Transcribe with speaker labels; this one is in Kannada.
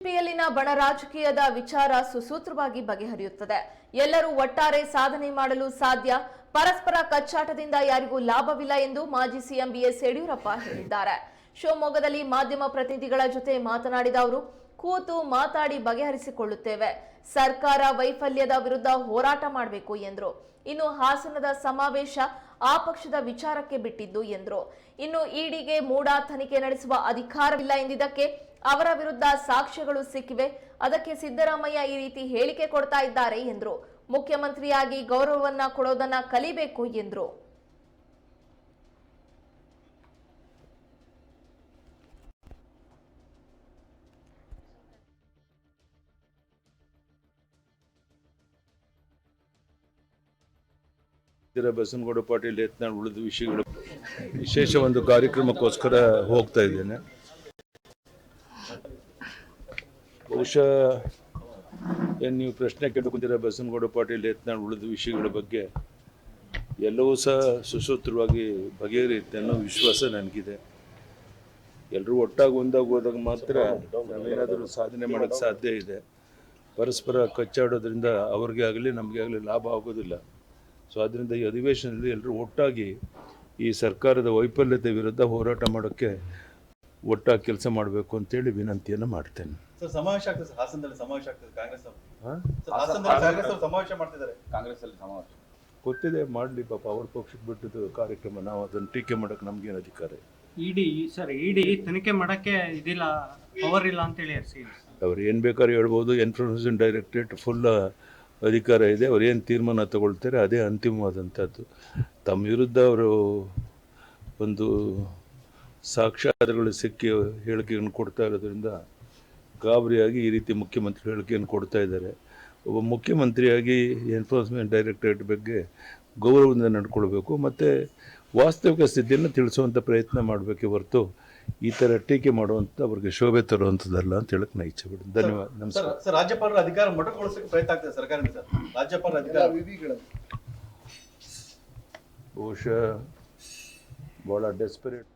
Speaker 1: ಬಿಜೆಪಿಯಲ್ಲಿನ ಬಣ ರಾಜಕೀಯದ ವಿಚಾರ ಸುಸೂತ್ರವಾಗಿ ಬಗೆಹರಿಯುತ್ತದೆ. ಎಲ್ಲರೂ ಒಟ್ಟಾರೆ ಸಾಧನೆ ಮಾಡಲು ಸಾಧ್ಯ. ಪರಸ್ಪರ ಕಚ್ಚಾಟದಿಂದ ಯಾರಿಗೂ ಲಾಭವಿಲ್ಲ ಎಂದು ಮಾಜಿ ಸಿಎಂ ಬಿಎಸ್ ಯಡಿಯೂರಪ್ಪ ಹೇಳಿದ್ದಾರೆ. ಶಿವಮೊಗ್ಗದಲ್ಲಿ ಮಾಧ್ಯಮ ಪ್ರತಿನಿಧಿಗಳ ಜೊತೆ ಮಾತನಾಡಿದ ಅವರು, ಕೂತು ಮಾತಾಡಿ ಬಗೆಹರಿಸಿಕೊಳ್ಳುತ್ತೇವೆ. ಸರ್ಕಾರ ವೈಫಲ್ಯದ ವಿರುದ್ಧ ಹೋರಾಟ ಮಾಡಬೇಕು ಎಂದರು. ಇನ್ನು ಹಾಸನದ ಸಮಾವೇಶ ಆ ಪಕ್ಷದ ವಿಚಾರಕ್ಕೆ ಬಿಟ್ಟಿದ್ದು ಎಂದರು. ಇನ್ನು ಇಡಿಗೆ ಮೂಡಾ ತನಿಖೆ ನಡೆಸುವ ಅಧಿಕಾರವಿಲ್ಲ ಎಂದಿದ್ದಕ್ಕೆ ಅವರ ವಿರುದ್ಧ ಸಾಕ್ಷ್ಯಗಳು ಸಿಕ್ಕಿವೆ. ಅದಕ್ಕೆ ಸಿದ್ದರಾಮಯ್ಯ ಈ ರೀತಿ ಹೇಳಿಕೆ ಕೊಡ್ತಾ ಇದ್ದಾರೆ ಎಂದರು. ಮುಖ್ಯಮಂತ್ರಿಯಾಗಿ ಗೌರವವನ್ನ ಕೊಡೋದನ್ನ ಕಲಿಬೇಕು ಎಂದರು.
Speaker 2: ಬಸನಗೌಡ ಪಾಟೀಲ್ ಯತ್ನಾಳ್ ಉಳಿದ ವಿಷಯಗಳು ವಿಶೇಷ ಒಂದು ಕಾರ್ಯಕ್ರಮಕ್ಕೋಸ್ಕರ ಹೋಗ್ತಾ ಇದ್ದೇನೆ. ಬಹುಶಃ ನೀವು ಪ್ರಶ್ನೆ ಕೇಳಿಕೊಂಡಿರೋ ಬಸನಗೌಡ ಪಾಟೀಲ್ ಯತ್ನಾಳ್ ಉಳಿದ ವಿಷಯಗಳ ಬಗ್ಗೆ ಎಲ್ಲವೂ ಸಹ ಸುಸೂತ್ರವಾಗಿ ಬಗೆಹರಿಯುತ್ತೆ ಅನ್ನೋ ವಿಶ್ವಾಸ ನನಗಿದೆ. ಎಲ್ಲರೂ ಒಟ್ಟಾಗಿ ಒಂದಾಗಿ ಹೋದಾಗ ಮಾತ್ರ ನಾವೇನಾದರೂ ಸಾಧನೆ ಮಾಡೋಕ್ಕೆ ಸಾಧ್ಯ ಇದೆ. ಪರಸ್ಪರ ಕಚ್ಚಾಡೋದ್ರಿಂದ ಅವ್ರಿಗೆ ಆಗಲಿ ನಮಗೆ ಆಗಲಿ ಲಾಭ ಆಗೋದಿಲ್ಲ. ಸೊ ಅದರಿಂದ ಈ ಅಧಿವೇಶನದಲ್ಲಿ ಎಲ್ಲರೂ ಒಟ್ಟಾಗಿ ಈ ಸರ್ಕಾರದ ವೈಫಲ್ಯತೆ ವಿರುದ್ಧ ಹೋರಾಟ ಮಾಡೋಕ್ಕೆ ಒಟ್ಟಾಗಿ ಕೆಲಸ ಮಾಡಬೇಕು ಅಂತೇಳಿ ವಿನಂತಿಯನ್ನು ಮಾಡ್ತೇನೆ.
Speaker 3: ಸರ್, ಸಮಾವೇಶ ಆಗ್ತದೆ. ಹಾಸನದಲ್ಲಿ ಸಮಾವೇಶ ಆಗ್ತದೆ. ಕಾಂಗ್ರೆಸ್ ಸಮಾವೇಶ ಮಾಡ್ತಿದ್ದಾರೆ. ಕಾಂಗ್ರೆಸ್ ಅಲ್ಲಿ ಸಮಾವೇಶ
Speaker 2: ಗೊತ್ತಿದೆ, ಮಾಡಲಿ ಪಾಪ. ಅವ್ರ ಪಕ್ಷಕ್ಕೆ ಬಿಟ್ಟಿದ್ದು ಕಾರ್ಯಕ್ರಮ, ನಾವು ಅದನ್ನು ಟೀಕೆ ಮಾಡೋಕ್ಕೆ ನಮ್ಗೇನು ಅಧಿಕಾರ?
Speaker 4: ಇಡಿ ತನಿಖೆ ಮಾಡಕ್ಕೆ ಇದಿಲ್ಲ, ಪವರ್ ಇಲ್ಲ ಅಂತೇಳಿ
Speaker 2: ಅವ್ರು ಏನು ಬೇಕಾದ್ರೂ ಹೇಳ್ಬೋದು. ಎನ್ಫೋರ್ಸ್ಮೆಂಟ್ ಡೈರೆಕ್ಟರೇಟ್ ಫುಲ್ ಅಧಿಕಾರ ಇದೆ. ಅವ್ರು ಏನು ತೀರ್ಮಾನ ತಗೊಳ್ತಾರೆ ಅದೇ ಅಂತಿಮವಾದಂಥದ್ದು. ತಮ್ಮ ವಿರುದ್ಧ ಅವರು ಒಂದು ಸಾಕ್ಷ್ಯಾಧಾರಗಳು ಸಿಕ್ಕಿ ಹೇಳಿಕೆಯನ್ನು ಕೊಡ್ತಾ ಇರೋದ್ರಿಂದ ಗಾಬರಿಯಾಗಿ ಈ ರೀತಿ ಮುಖ್ಯಮಂತ್ರಿ ಹೇಳಿಕೆಯನ್ನು ಕೊಡ್ತಾ ಇದ್ದಾರೆ. ಒಬ್ಬ ಮುಖ್ಯಮಂತ್ರಿಯಾಗಿ ಎನ್ಫೋರ್ಸ್ಮೆಂಟ್ ಡೈರೆಕ್ಟರೇಟ್ ಬಗ್ಗೆ ಗೌರವದಿಂದ ನಡ್ಕೊಳ್ಬೇಕು ಮತ್ತು ವಾಸ್ತವಿಕ ಸ್ಥಿತಿಯನ್ನು ತಿಳಿಸುವಂಥ ಪ್ರಯತ್ನ ಮಾಡಬೇಕೆ ಹೊರತು ಈ ಥರ ಟೀಕೆ ಮಾಡುವಂಥ ಅವ್ರಿಗೆ ಶೋಭೆ ತರುವಂಥದ್ದಲ್ಲ ಅಂತ ಹೇಳಕ್ಕೆ ನಾ ಇಚ್ಛೆ ಬಿಡಿ. ಧನ್ಯವಾದ. ನಮಸ್ಕಾರ.
Speaker 3: ಸರ್, ರಾಜ್ಯಪಾಲರ ಅಧಿಕಾರ ಮೊಟಕುಗೊಳಿಸಕ್ಕೆ ಪ್ರಯತ್ನ ಆಗ್ತದೆ ಸರ್ಕಾರದಿಂದ. ಸರ್, ರಾಜ್ಯಪಾಲರ ಅಧಿಕಾರ
Speaker 2: ಬಹುಶಃ ಭಾಳ ಡೆಸ್ಪರೇಟ್